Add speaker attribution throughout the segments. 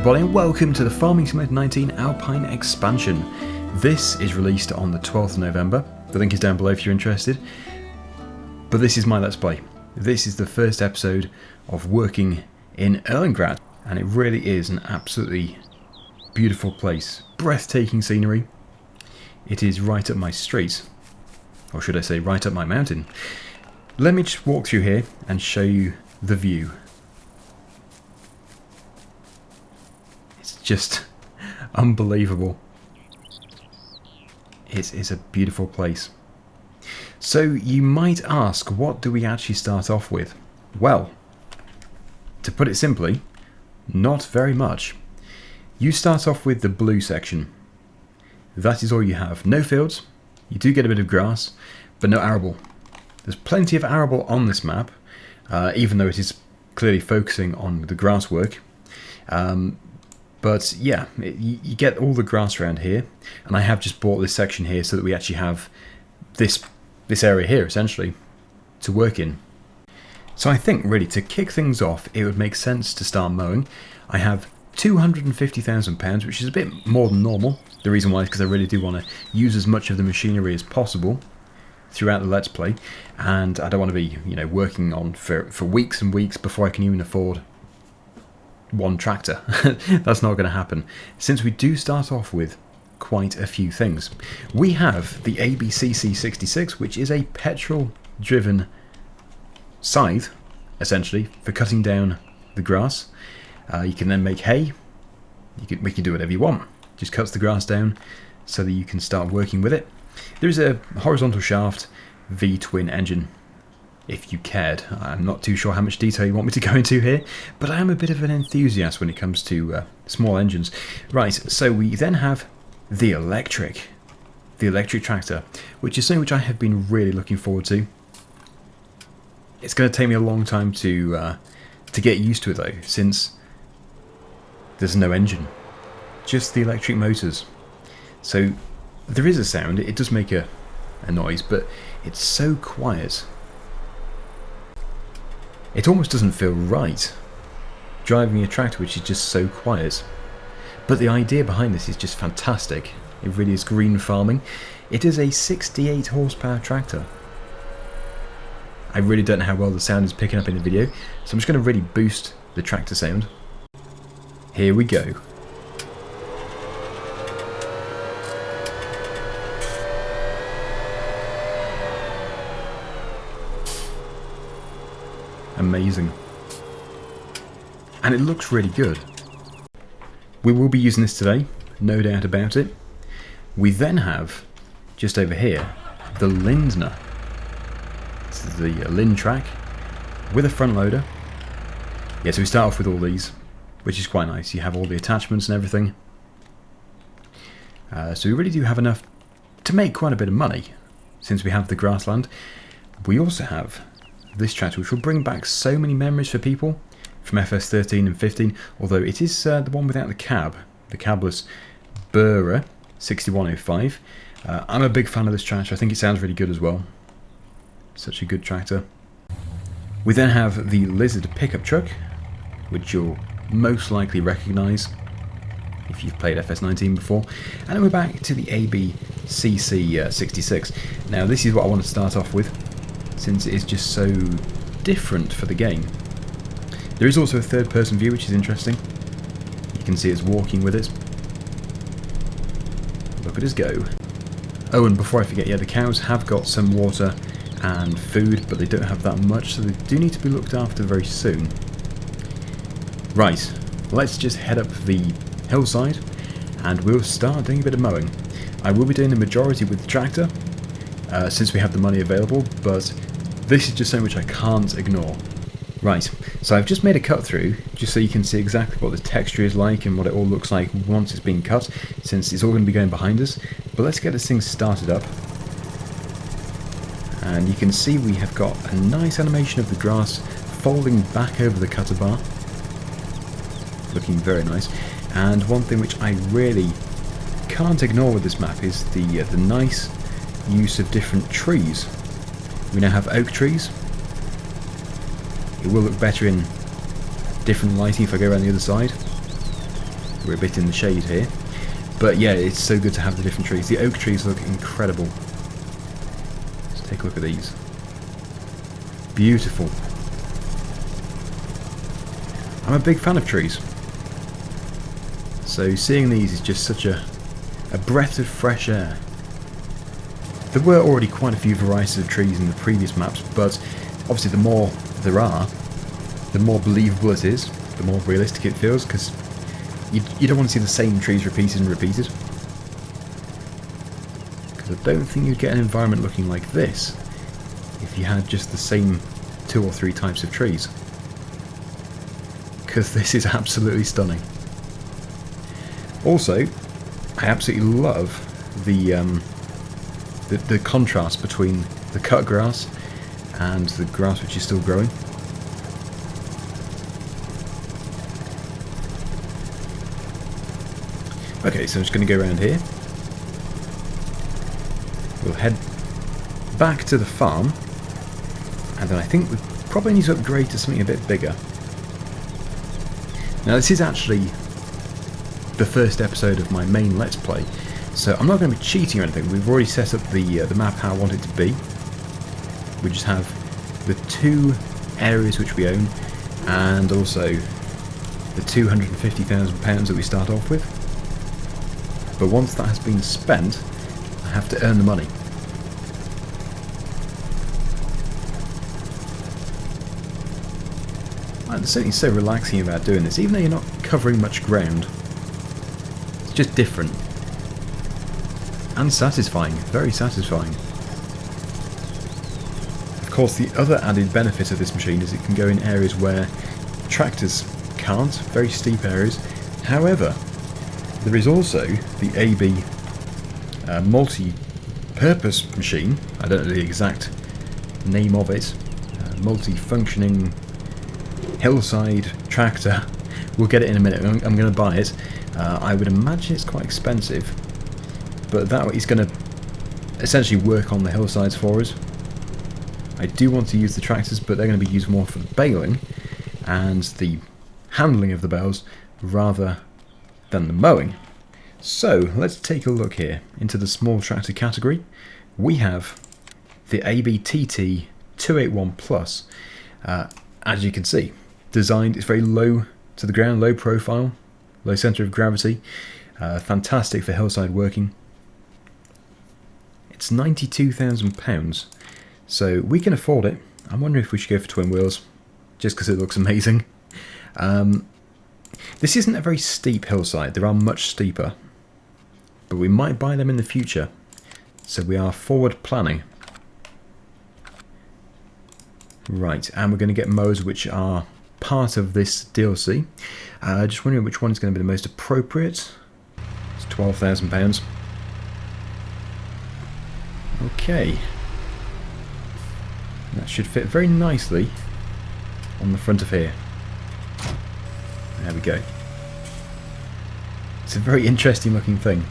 Speaker 1: everybody, and welcome to the Farming Simulator 19 Alpine Expansion. This is released on the 12th of November. The link is down below if you're interested. But this is my Let's Play. This is the first episode of working in Erlengrat, and it really is an absolutely beautiful place. Breathtaking scenery. It is right up my street, or should I say right up my mountain. Let me just walk through here and show you the view. It's just unbelievable. It is a beautiful place. So you might ask, what do we actually start off with? Well, to put it simply, not very much. You start off with the blue section. That is all you have. No fields. You do get a bit of grass, but no arable. There's plenty of arable on this map, even though it is clearly focusing on the grass work. But yeah, you get all the grass around here, and I have just bought this section here so that we actually have this area here, essentially, to work in. So I think, really, to kick things off, it would make sense to start mowing. I have £250,000, which is a bit more than normal. The reason why is because I really do want to use as much of the machinery as possible throughout the Let's Play, and I don't want to be, working on for weeks and weeks before I can even afford one tractor. That's not going to happen, since we do start off with quite a few things. We have the Aebi CC 66, which is a petrol driven scythe, essentially, for cutting down the grass. You can then make hay. We can do whatever you want. Just cuts the grass down so that you can start working with it. There is a horizontal shaft V-twin engine, if you cared. I'm not too sure how much detail you want me to go into here, but I am a bit of an enthusiast when it comes to small engines. Right, so we then have the electric tractor, which is something which I have been really looking forward to. It's going to take me a long time to get used to it though, since there's no engine, just the electric motors. So there is a sound, it does make a noise, but it's so quiet. It almost doesn't feel right, driving a tractor which is just so quiet. But the idea behind this is just fantastic. It really is green farming. It is a 68 horsepower tractor. I really don't know how well the sound is picking up in the video, so I'm just going to really boost the tractor sound. Here we go. Amazing. And it looks really good. We will be using this today, no doubt about it. We then have, just over here, the Lindner. This is the Unitrac with a front loader. Yeah, so we start off with all these, which is quite nice. You have all the attachments and everything. So we really do have enough to make quite a bit of money, since we have the grassland. We also have this tractor, which will bring back so many memories for people from FS13 and 15, although it is the one without the cab, the cabless Bura 6105. I'm a big fan of this tractor. I think it sounds really good as well. Such a good tractor. We then have the Lizard pickup truck, which you'll most likely recognise if you've played FS19 before. And then we're back to the Aebi CC 66. Now this is what I want to start off with, since it is just so different for the game. There is also a third person view, which is interesting. You can see us walking with it. Look at us go. Oh, and before I forget, yeah, the cows have got some water and food, but they don't have that much, so they do need to be looked after very soon. Right, let's just head up the hillside and we'll start doing a bit of mowing. I will be doing the majority with the tractor, since we have the money available, but this is just something which I can't ignore. Right, so I've just made a cut through, just so you can see exactly what the texture is like and what it all looks like once it's been cut, since it's all going to be going behind us. But let's get this thing started up. And you can see we have got a nice animation of the grass folding back over the cutter bar. Looking very nice. And one thing which I really can't ignore with this map is the nice use of different trees. We now have oak trees. It will look better in different lighting if I go around the other side. We're a bit in the shade here. But yeah, it's so good to have the different trees. The oak trees look incredible. Let's take a look at these. Beautiful. I'm a big fan of trees. So seeing these is just such a breath of fresh air. There were already quite a few varieties of trees in the previous maps, but obviously the more there are, the more believable it is, the more realistic it feels, because you don't want to see the same trees repeated and repeated. Because I don't think you'd get an environment looking like this if you had just the same 2 or 3 types of trees. Because this is absolutely stunning. Also, I absolutely love the contrast between the cut grass and the grass which is still growing. Okay, so I'm just going to go around here. We'll head back to the farm, and then I think we probably need to upgrade to something a bit bigger. Now this is actually the first episode of my main Let's Play, so I'm not going to be cheating or anything. We've already set up the map how I want it to be. We just have the 2 areas which we own, and also the £250,000 that we start off with. But once that has been spent, I have to earn the money. And there's something so relaxing about doing this, even though you're not covering much ground. It's just different. And satisfying, very satisfying. Of course, the other added benefit of this machine is it can go in areas where tractors can't, very steep areas. However, there is also the Aebi multi-purpose machine. I don't know the exact name of it. Multi-functioning hillside tractor. We'll get it in a minute. I'm going to buy it. I would imagine it's quite expensive, but that is going to essentially work on the hillsides for us. I do want to use the tractors, but they're going to be used more for the baling and the handling of the bales rather than the mowing. So let's take a look here into the small tractor category. We have the Aebi TT 281 Plus. As you can see, designed, it's very low to the ground, low profile, low centre of gravity, fantastic for hillside working. It's £92,000, so we can afford it. I'm wondering if we should go for twin wheels, just because it looks amazing. This isn't a very steep hillside, there are much steeper, but we might buy them in the future, so we are forward planning. Right, and we're going to get mowers which are part of this DLC. Just wondering which one is going to be the most appropriate. It's £12,000. Okay. That should fit very nicely on the front of here. There we go. It's a very interesting looking thing.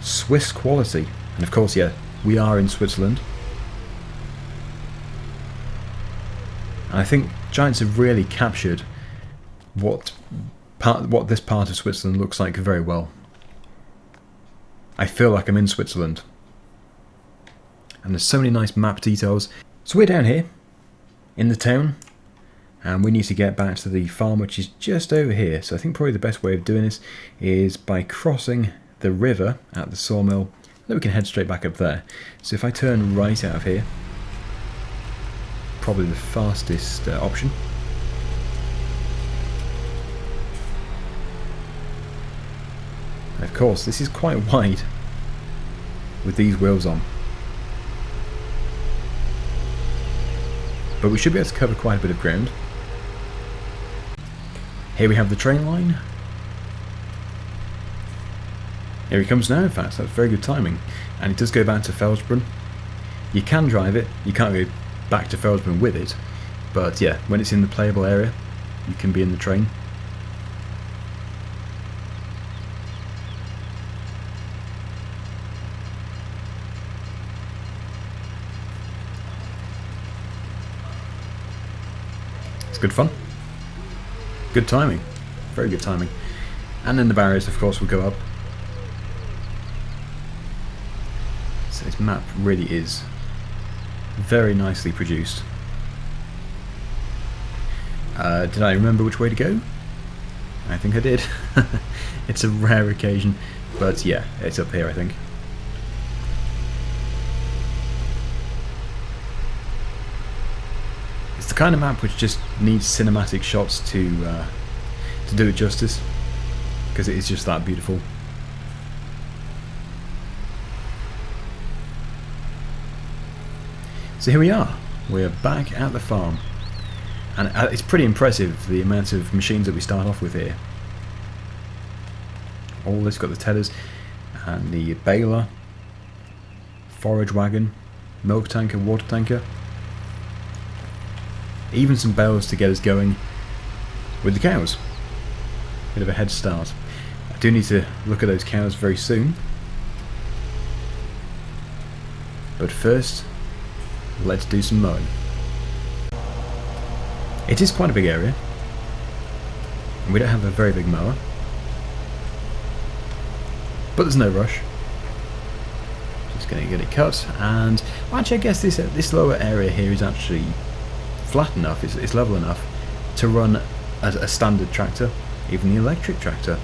Speaker 1: Swiss quality. And of course, yeah, we are in Switzerland. And I think Giants have really captured what this part of Switzerland looks like very well. I feel like I'm in Switzerland. And there's so many nice map details. So we're down here in the town, and we need to get back to the farm, which is just over here. So I think probably the best way of doing this is by crossing the river at the sawmill. Then we can head straight back up there. So if I turn right out of here, probably the fastest option. And of course, this is quite wide with these wheels on. But we should be able to cover quite a bit of ground. Here we have the train line. Here he comes now, in fact, that's very good timing. And it does go back to Felsbrunn. You can drive it, you can't go back to Felsbrunn with it, but yeah, when it's in the playable area, you can be in the train. It's good fun. Good timing. Very good timing. And then the barriers, of course, will go up. So this map really is very nicely produced. Did I remember which way to go? I think I did. It's a rare occasion, but yeah, it's up here, I think. It's the kind of map which just needs cinematic shots to do it justice, because it is just that beautiful. So here we are. We're back at the farm. And it's pretty impressive, the amount of machines that we start off with here. All this, got the tellers, and the baler, forage wagon, milk tanker, water tanker. Even some bales to get us going with the cows. Bit of a head start. I do need to look at those cows very soon. But first, let's do some mowing. It is quite a big area. And we don't have a very big mower. But there's no rush. Just going to get it cut. And actually, I guess this lower area here is actually flat enough, it's level enough to run as a standard tractor, even the electric tractor.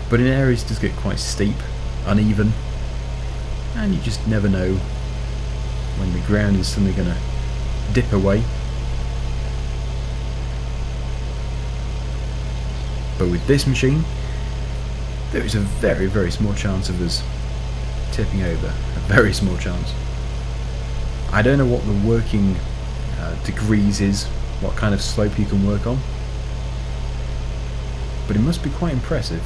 Speaker 1: But in areas it does get quite steep, uneven, and you just never know when the ground is suddenly going to dip away. But with this machine, there is a very, very small chance of us tipping over. A very small chance. I don't know what the working degrees is, what kind of slope you can work on, but it must be quite impressive.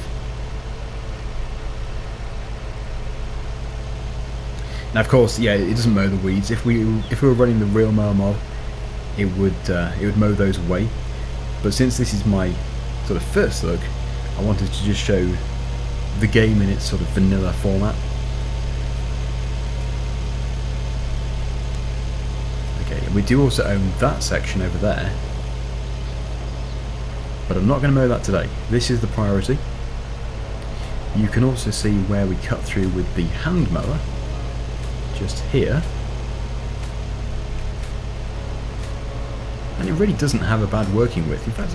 Speaker 1: Now, of course, yeah, it doesn't mow the weeds. If we were running the real mower mod, it would mow those away. But since this is my sort of first look, I wanted to just show the game in its sort of vanilla format. Okay, and we do also own that section over there, but I'm not going to mow that today. This is the priority. You can also see where we cut through with the hand mower, just here. And it really doesn't have a bad working width. In fact,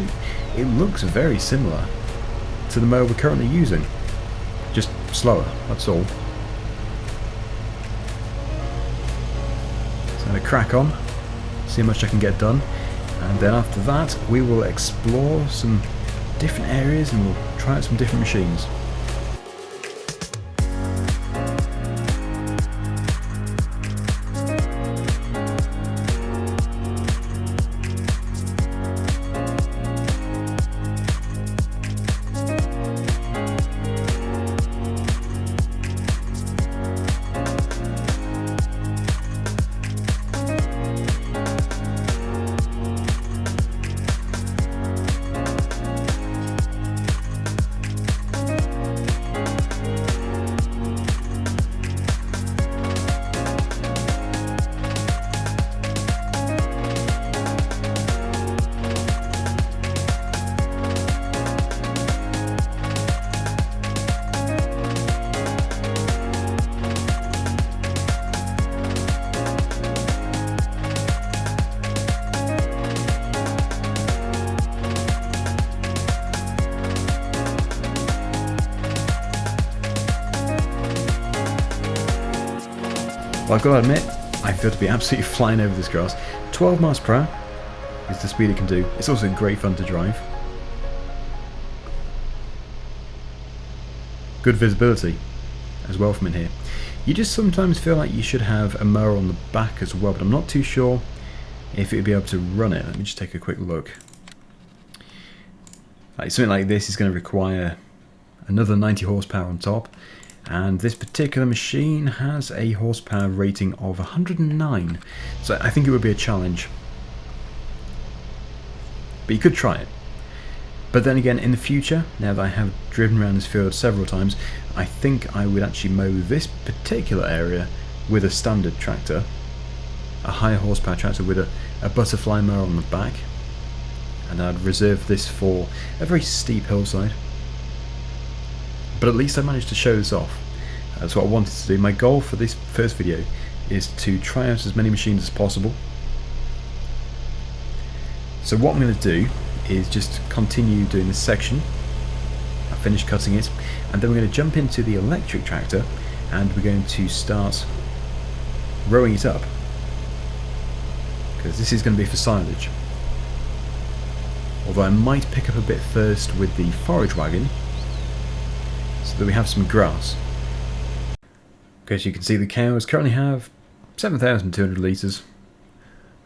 Speaker 1: it looks very similar to the mower we're currently using. Just slower, that's all. So I'm going to crack on, see how much I can get done, and then after that we will explore some different areas and we'll try out some different machines. Well, I've got to admit, I feel to be absolutely flying over this grass. 12 miles per hour is the speed it can do. It's also great fun to drive. Good visibility as well from in here. You just sometimes feel like you should have a mower on the back as well, but I'm not too sure if it would be able to run it. Let me just take a quick look. Something like this is going to require another 90 horsepower on top. And this particular machine has a horsepower rating of 109, so I think it would be a challenge. But you could try it. But then again, in the future, now that I have driven around this field several times, I think I would actually mow this particular area with a standard tractor, a higher horsepower tractor with a butterfly mower on the back, and I'd reserve this for a very steep hillside. but at least I managed to show this off. That's what I wanted to do. My goal for this first video is to try out as many machines as possible. So what I'm going to do is just continue doing this section. I finished cutting it, and then we're going to jump into the electric tractor and we're going to start rowing it up, because this is going to be for silage. Although I might pick up a bit first with the forage wagon so that we have some grass. As you can see, the cows currently have 7,200 litres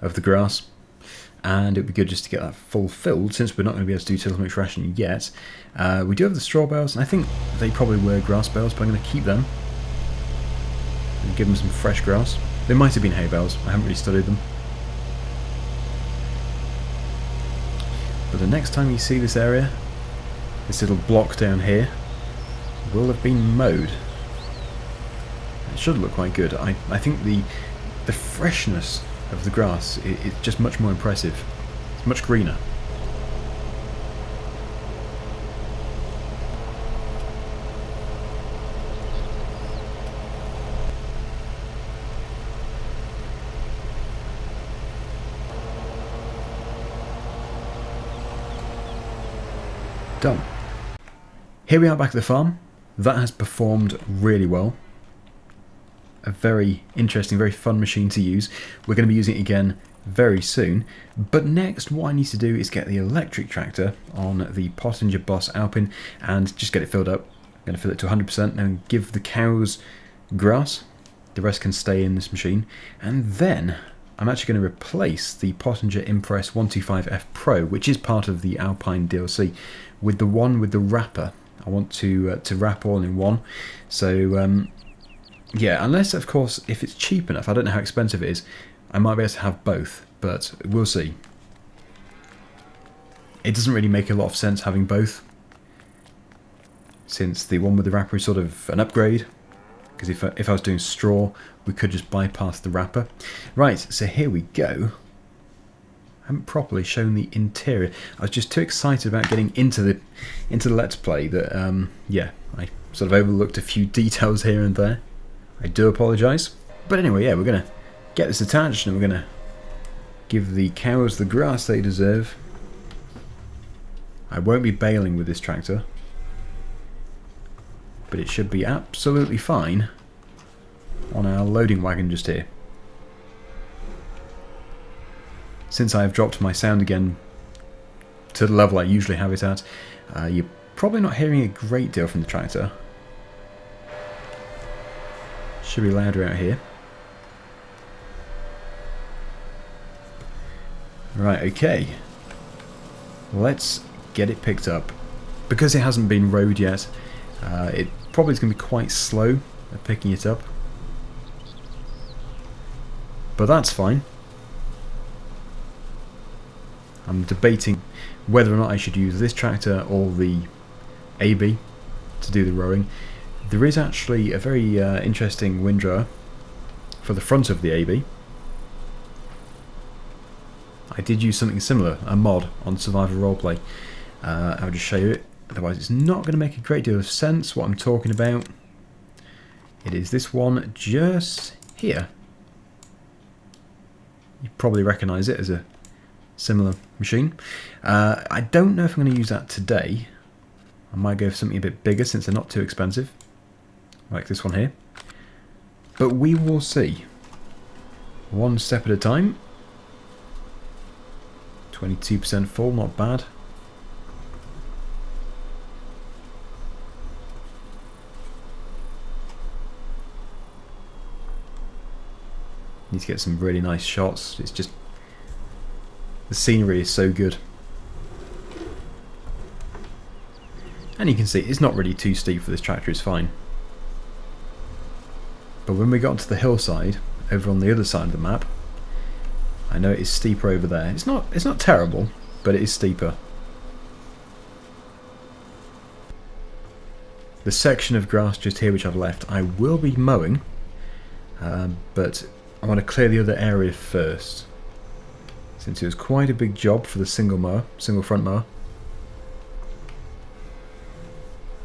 Speaker 1: of the grass, and it would be good just to get that full filled since we're not going to be able to do tillage mix ration yet. We do have the straw bales, and I think they probably were grass bales, but I'm going to keep them and give them some fresh grass. They might have been hay bales, I haven't really studied them. But the next time you see this area, this little block down here will have been mowed. It should look quite good. I think the freshness of the grass is just much more impressive. It's much greener. Done. Here we are back at the farm. That has performed really well. A very interesting, very fun machine to use. We're going to be using it again very soon. But next, what I need to do is get the electric tractor on the Pöttinger Boss Alpine and just get it filled up. I'm going to fill it to 100% and give the cows grass. The rest can stay in this machine. And then I'm actually going to replace the Pöttinger IMPRESS 125F Pro, which is part of the Alpine DLC, with the one with the wrapper. I want to wrap all in one. So yeah, unless of course if it's cheap enough, I don't know how expensive it is, I might be able to have both, but we'll see. It doesn't really make a lot of sense having both, since the one with the wrapper is sort of an upgrade, because if I was doing straw, we could just bypass the wrapper. Right, so here we go. I haven't properly shown the interior. I was just too excited about getting into the Let's Play that, yeah, I sort of overlooked a few details here and there. I do apologise. But anyway, yeah, we're going to get this attached and we're going to give the cows the grass they deserve. I won't be baling with this tractor, but it should be absolutely fine on our loading wagon just here. Since I have dropped my sound again to the level I usually have it at, you're probably not hearing a great deal from the tractor. Should be louder out here. Right, okay. Let's get it picked up. Because it hasn't been rowed yet, it probably is going to be quite slow at picking it up. But that's fine. I'm debating whether or not I should use this tractor or the Aebi to do the rowing. There is actually a very interesting windrower for the front of the Aebi. I did use something similar, a mod on Survivor Roleplay. I'll just show you it, otherwise it's not going to make a great deal of sense what I'm talking about. It is this one just here. You probably recognise it as a similar machine. I don't know if I'm going to use that today. I might go for something a bit bigger since they're not too expensive, like this one here. But we will see. One step at a time. 22% full, not bad. Need to get some really nice shots. It's just, the scenery is so good. And you can see it's not really too steep for this tractor, it's fine. But when we got to the hillside, over on the other side of the map, I know it is steeper over there. It's not terrible, but it is steeper. The section of grass just here which I've left, I will be mowing, but I want to clear the other area first, since it was quite a big job for the single front mower.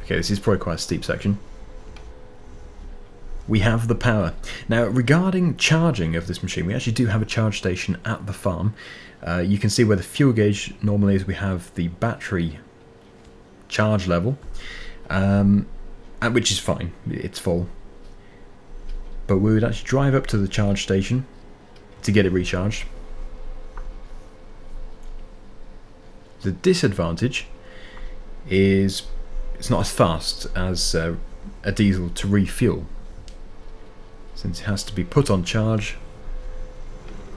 Speaker 1: Okay, this is probably quite a steep section. We have the power. Now, regarding charging of this machine, we actually do have a charge station at the farm. You can see where the fuel gauge normally is. We have the battery charge level, which is fine. It's full. But we would actually drive up to the charge station to get it recharged. The disadvantage is it's not as fast as a diesel to refuel, since it has to be put on charge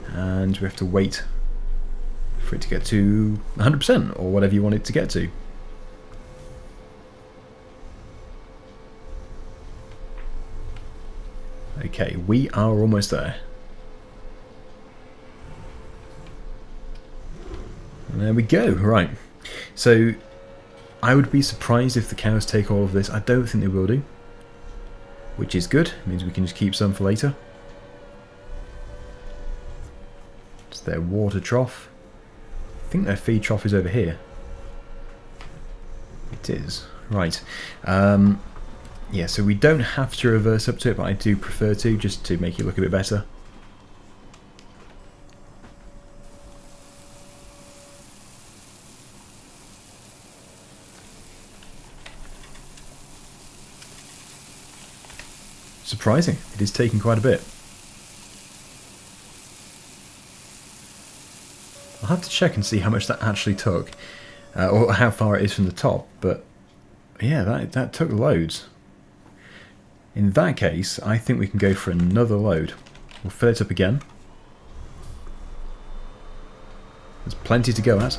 Speaker 1: and we have to wait for it to get to 100% or whatever you want it to get to. Okay, we are almost there. And there we go, right. So I would be surprised if the cows take all of this. I don't think they will do. Which is good, it means we can just keep some for later. It's their water trough. I think their feed trough is over here. It is, right. Yeah, so we don't have to reverse up to it, but I do prefer to, just to make it look a bit better. Surprising, it is taking quite a bit. I'll have to check and see how much that actually took, or how far it is from the top, but yeah, that took loads. In that case, I think we can go for another load. We'll fill it up again. There's plenty to go at.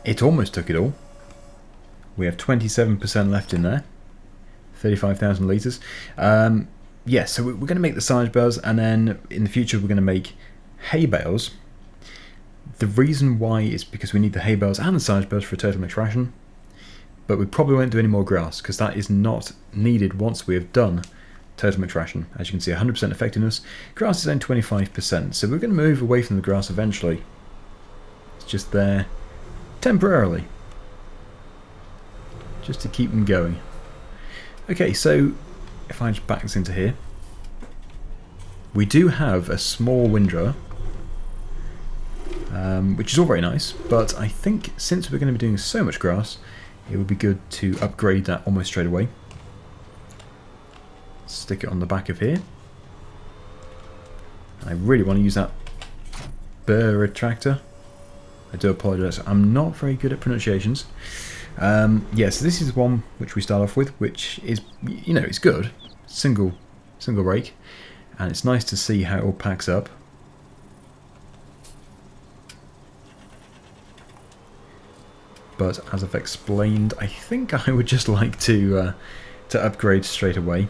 Speaker 1: It almost took it all. We have 27% left in there. 35,000 litres. Yeah, so we're going to make the silage bales, and then in the future we're going to make hay bales. The reason why is because we need the hay bales and the silage bales for a total mixed ration, but we probably won't do any more grass because that is not needed once we have done total mixed ration. As you can see, 100% effectiveness. Grass is only 25%, so we're going to move away from the grass eventually. It's just there temporarily, just to keep them going. Okay, so if I just back this into here, we do have a small windrower, which is all very nice, but I think since we're going to be doing so much grass, it would be good to upgrade that almost straight away. Stick it on the back of here. I really want to use that Rigitrac. I do apologise, I'm not very good at pronunciations. Yeah, so this is one which we start off with, which is, you know, it's good. Single rake. And it's nice to see how it all packs up. But as I've explained, I think I would just like to upgrade straight away.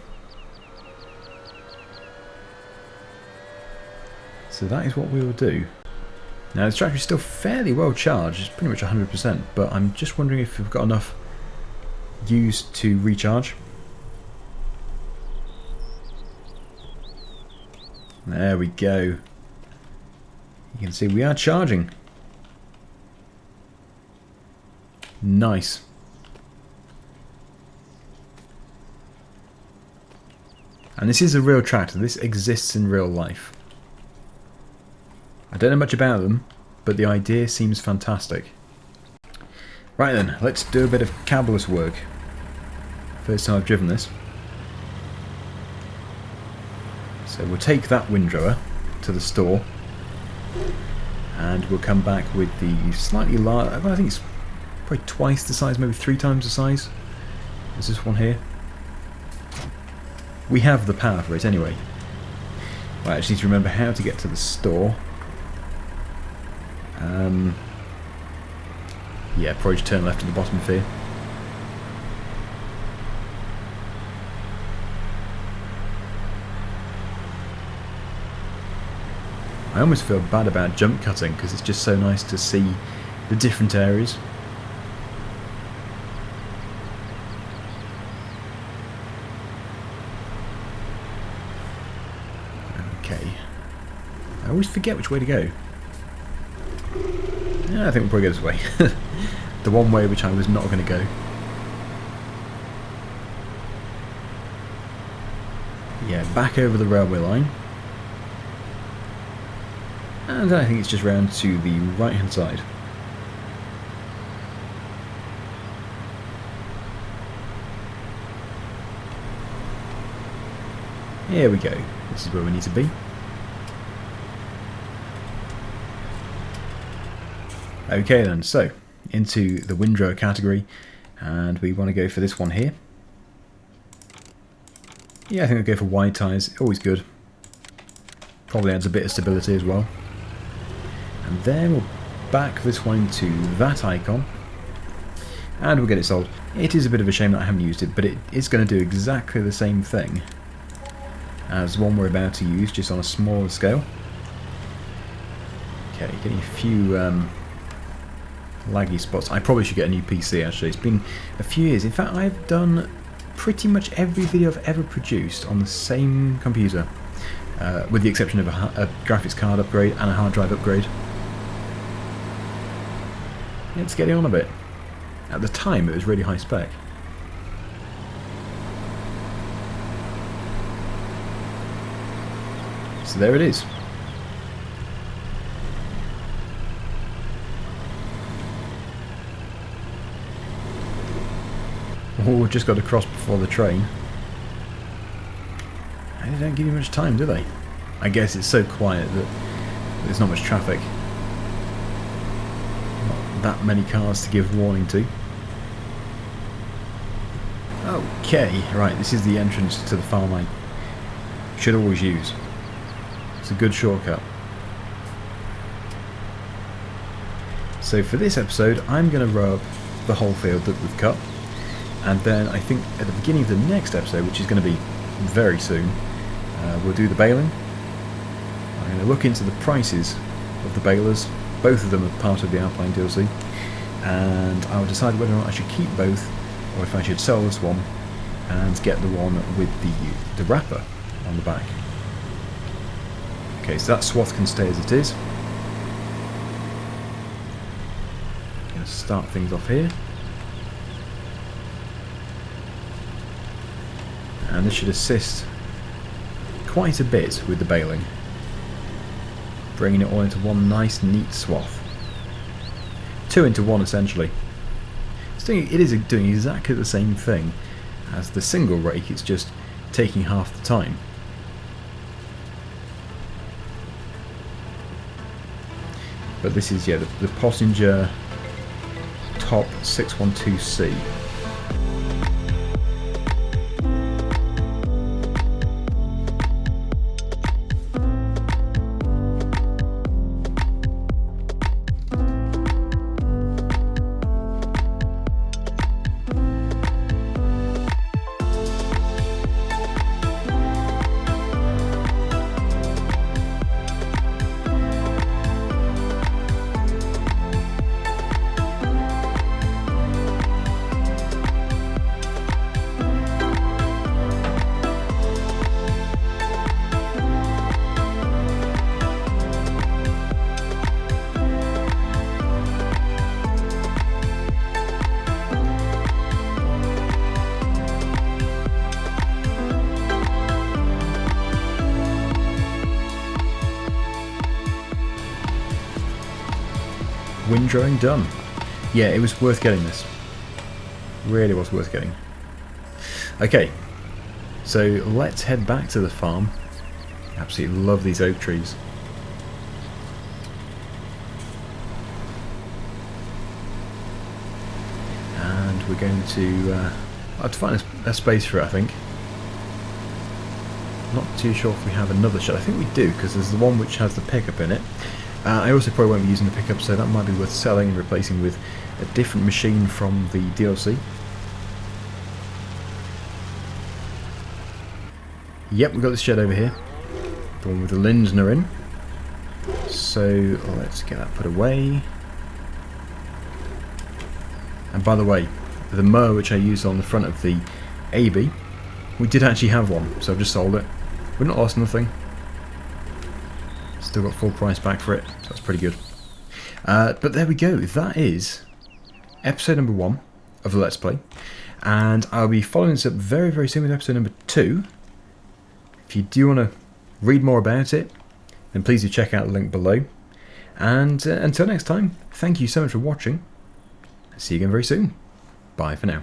Speaker 1: So that is what we will do. Now this tractor is still fairly well charged, it's pretty much 100%, but I'm just wondering if we've got enough used to recharge. There we go. You can see we are charging. Nice. And this is a real tractor, this exists in real life. I don't know much about them, but the idea seems fantastic. Right then, let's do a bit of cabless work. First time I've driven this. So we'll take that windrower to the store, and we'll come back with the slightly large, I think it's probably twice the size, maybe 3 times the size as this one here. We have the power for it anyway. Right, I just need to remember how to get to the store. Yeah, probably just turn left at the bottom of here. I almost feel bad about jump cutting because it's just so nice to see the different areas. Okay. I always forget which way to go. Yeah, I think we'll probably go this way. The one way which I was not going to go. Yeah, back over the railway line. And I think it's just round to the right hand side. Here we go. This is where we need to be. Okay then, so into the windrow category, and we want to go for this one here. Yeah, I think we'll go for wide tyres, always good. Probably adds a bit of stability as well. And then we'll back this one into that icon, and we'll get it sold. It is a bit of a shame that I haven't used it, but it is going to do exactly the same thing as one we're about to use, just on a smaller scale. Okay, getting a few laggy spots. I probably should get a new PC actually. It's been a few years. In fact, I've done pretty much every video I've ever produced on the same computer, with the exception of a graphics card upgrade and a hard drive upgrade. It's getting on a bit. At the time it was really high spec. So there it is. Oh, we've just got to cross before the train. And they don't give you much time, do they? I guess it's so quiet that there's not much traffic. Not that many cars to give warning to. Okay, right, this is the entrance to the farm I should always use. It's a good shortcut. So for this episode, I'm going to row up the whole field that we've cut. And then I think at the beginning of the next episode, which is going to be very soon, we'll do the baling. I'm going to look into the prices of the balers. Both of them are part of the Alpine DLC. And I'll decide whether or not I should keep both, or if I should sell this one and get the one with the wrapper on the back. Okay, so that swath can stay as it is. Going to start things off here. And this should assist quite a bit with the baling, bringing it all into one nice neat swath. Two into one essentially. It is doing exactly the same thing as the single rake, it's just taking half the time. But this is, yeah, the Pöttinger Top 612C. Windrowing done. Yeah, it was worth getting this. Really was worth getting. Okay, so let's head back to the farm. Absolutely love these oak trees. And we're going to I have to find a space for it, I think. Not too sure if we have another shed. I think we do, because there's the one which has the pickup in it. I also probably won't be using the pickup, so that might be worth selling and replacing with a different machine from the DLC. Yep, we've got this shed over here. The one with the Lindner in. So let's get that put away. And by the way, the mower which I used on the front of the Aebi, we did actually have one, so I've just sold it. We've not lost nothing. Still got full price back for it, so that's pretty good. But there we go, that is episode number 1 of the Let's Play. And I'll be following this up very, very soon with episode number 2. If you do want to read more about it, then please do check out the link below. And until next time, thank you so much for watching. See you again very soon. Bye for now.